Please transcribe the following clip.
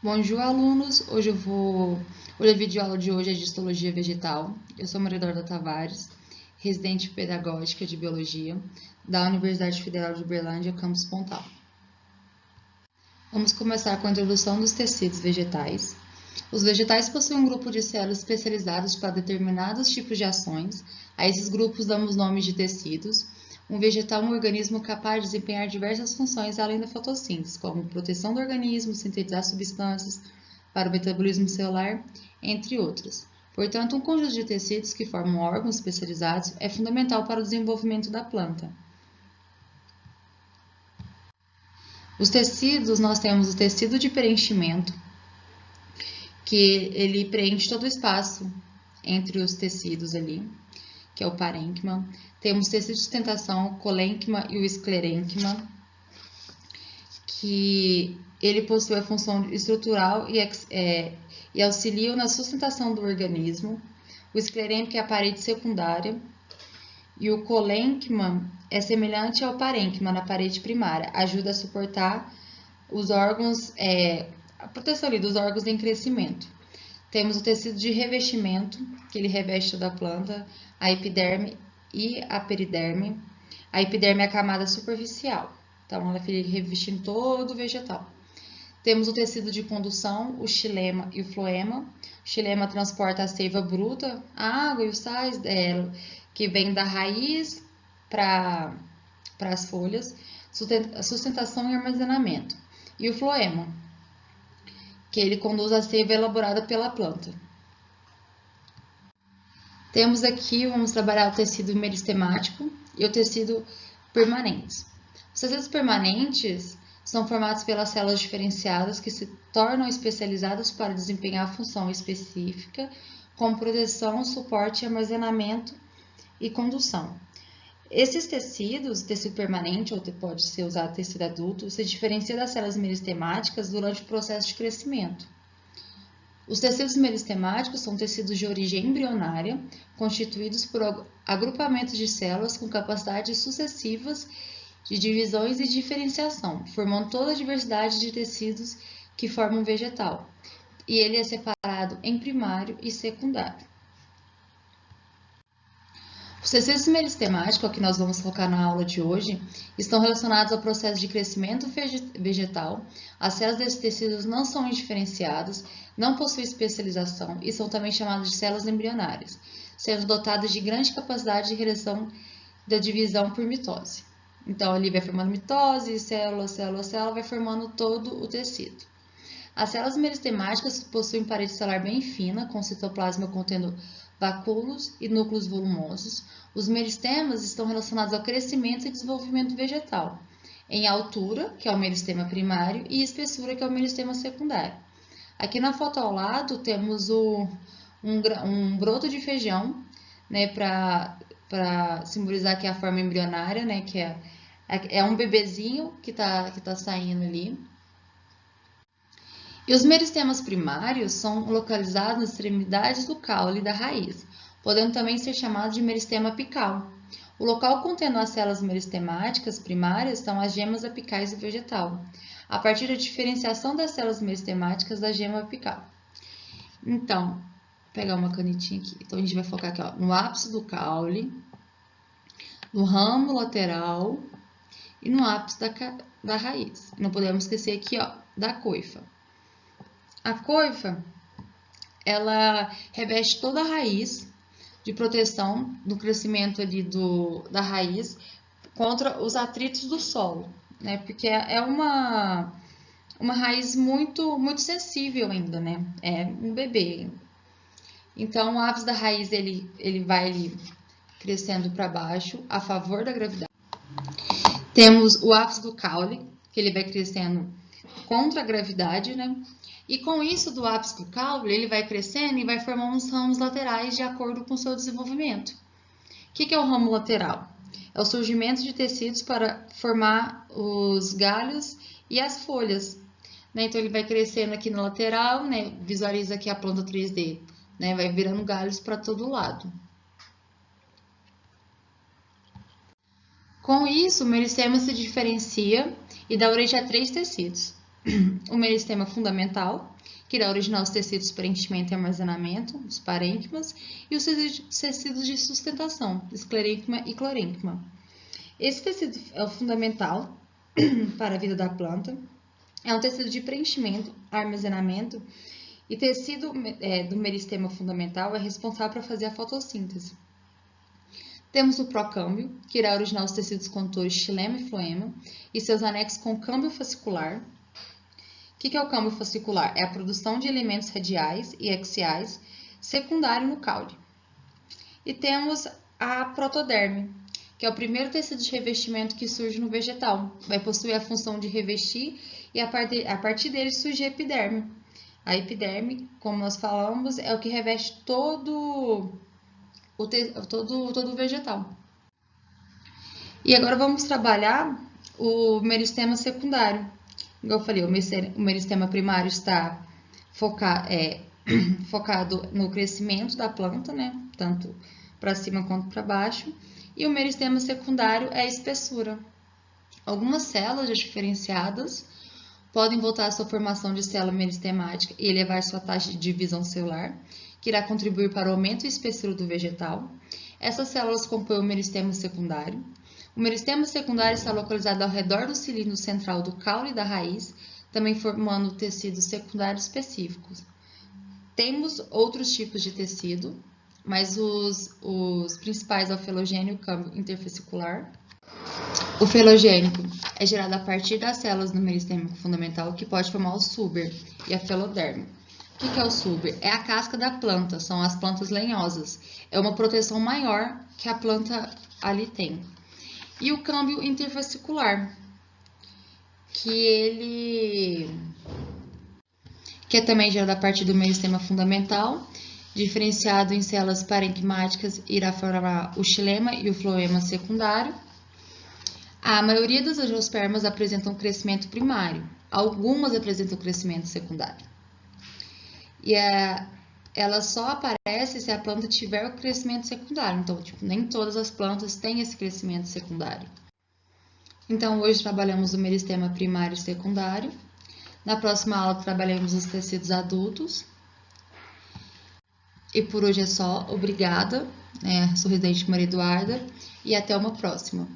Bonjour, alunos! O vídeo aula de hoje é de Histologia Vegetal. Eu sou Maria Eduarda Tavares, residente pedagógica de Biologia da Universidade Federal de Uberlândia, campus Pontal. Vamos começar com a introdução dos tecidos vegetais. Os vegetais possuem um grupo de células especializadas para determinados tipos de ações. A esses grupos damos nomes de tecidos. Um vegetal é um organismo capaz de desempenhar diversas funções além da fotossíntese, como proteção do organismo, sintetizar substâncias para o metabolismo celular, entre outras. Portanto, um conjunto de tecidos que formam órgãos especializados é fundamental para o desenvolvimento da planta. Os tecidos, nós temos o tecido de preenchimento, que ele preenche todo o espaço entre os tecidos ali, que é o parênquima. Temos tecido de sustentação, o colênquima e o esclerênquima, que ele possui a função estrutural e auxiliam na sustentação do organismo. O esclerênquima é a parede secundária e o colênquima é semelhante ao parênquima na parede primária, ajuda a suportar os órgãos, a proteção ali dos órgãos em crescimento. Temos o tecido de revestimento, que ele reveste toda a planta, a epiderme e a periderme. A epiderme é a camada superficial, então ela fica revestindo todo o vegetal. Temos o tecido de condução, o xilema e o floema. O xilema transporta a seiva bruta, a água e os sais que vem da raiz para as folhas, sustentação e armazenamento. E o floema, que ele conduz a seiva elaborada pela planta. Temos aqui, vamos trabalhar o tecido meristemático e o tecido permanente. Os tecidos permanentes são formados pelas células diferenciadas que se tornam especializadas para desempenhar a função específica, como proteção, suporte, armazenamento e condução. Esses tecidos, tecido permanente, ou pode ser usado tecido adulto, se diferencia das células meristemáticas durante o processo de crescimento. Os tecidos meristemáticos são tecidos de origem embrionária, constituídos por agrupamentos de células com capacidades sucessivas de divisões e diferenciação, formando toda a diversidade de tecidos que formam um vegetal. E ele é separado em primário e secundário. Os tecidos meristemáticos, que nós vamos focar na aula de hoje, estão relacionados ao processo de crescimento vegetal. As células desses tecidos não são indiferenciadas, não possuem especialização e são também chamadas de células embrionárias, sendo dotadas de grande capacidade de realização da divisão por mitose. Então, ali vai formando mitose, célula, vai formando todo o tecido. As células meristemáticas possuem parede celular bem fina, com citoplasma contendo vacúolos e núcleos volumosos. Os meristemas estão relacionados ao crescimento e desenvolvimento vegetal, em altura, que é o meristema primário, e espessura, que é o meristema secundário. Aqui na foto ao lado temos um broto de feijão, para simbolizar aqui a forma embrionária, né, que é um bebezinho que tá saindo ali. E os meristemas primários são localizados nas extremidades do caule da raiz, podendo também ser chamados de meristema apical. O local contendo as células meristemáticas primárias são as gemas apicais do vegetal, a partir da diferenciação das células meristemáticas da gema apical. Então, vou pegar uma canetinha aqui. Então, a gente vai focar aqui, ó, no ápice do caule, no ramo lateral e no ápice da raiz. Não podemos esquecer aqui, ó, da coifa. A coifa, ela reveste toda a raiz de proteção do crescimento ali da raiz contra os atritos do solo, né? Porque é uma raiz muito sensível ainda, né? É um bebê. Então, o ápice da raiz, ele vai ali crescendo para baixo a favor da gravidade. Temos o ápice do caule, que ele vai crescendo contra a gravidade, né? E com isso, do ápice do caule, ele vai crescendo e vai formando os ramos laterais de acordo com o seu desenvolvimento. O que é o ramo lateral? É o surgimento de tecidos para formar os galhos e as folhas, né? Então, ele vai crescendo aqui na lateral, né? Visualiza aqui a planta 3D, né? Vai virando galhos para todo lado. Com isso, o meristema se diferencia e dá origem a 3 tecidos. O meristema fundamental, que irá originar os tecidos para enchimento e armazenamento, os parênquimas, e os tecidos de sustentação, esclerênquima e clorênquima. Esse tecido é o fundamental para a vida da planta, é um tecido de preenchimento, armazenamento, e tecido do meristema fundamental é responsável por fazer a fotossíntese. Temos o procâmbio, que irá originar os tecidos condutores xilema e floema, e seus anexos com câmbio fascicular. O que é o câmbio fascicular? É a produção de elementos radiais e axiais secundário no caule. E temos a protoderme, que é o primeiro tecido de revestimento que surge no vegetal. Vai possuir a função de revestir e a partir dele surge a epiderme. A epiderme, como nós falamos, é o que reveste todo o vegetal. E agora vamos trabalhar o meristema secundário. Igual eu falei, o meristema primário está focado no crescimento da planta, né? Tanto para cima quanto para baixo. E o meristema secundário é a espessura. Algumas células já diferenciadas podem voltar à sua formação de célula meristemática e elevar sua taxa de divisão celular, que irá contribuir para o aumento e espessura do vegetal. Essas células compõem o meristema secundário. O meristema secundário está localizado ao redor do cilindro central do caule da raiz, também formando tecidos secundários específicos. Temos outros tipos de tecido, mas os principais é o felogênio e o câmbio interfascicular. O felogênico é gerado a partir das células do meristema fundamental, que pode formar o suber e a feloderme. O que é o suber? É a casca da planta, são as plantas lenhosas. É uma proteção maior que a planta ali tem. E o câmbio interfascicular, que é também gerado a partir do meristema fundamental, diferenciado em células parênquimáticas, irá formar o xilema e o floema secundário. A maioria das angiospermas apresentam crescimento primário, algumas apresentam crescimento secundário. E ela só aparece se a planta tiver o crescimento secundário, então nem todas as plantas têm esse crescimento secundário. Então hoje trabalhamos o meristema primário e secundário. Na próxima aula trabalhamos os tecidos adultos. E por hoje é só. Obrigada, sorridente Maria Eduarda, e até uma próxima.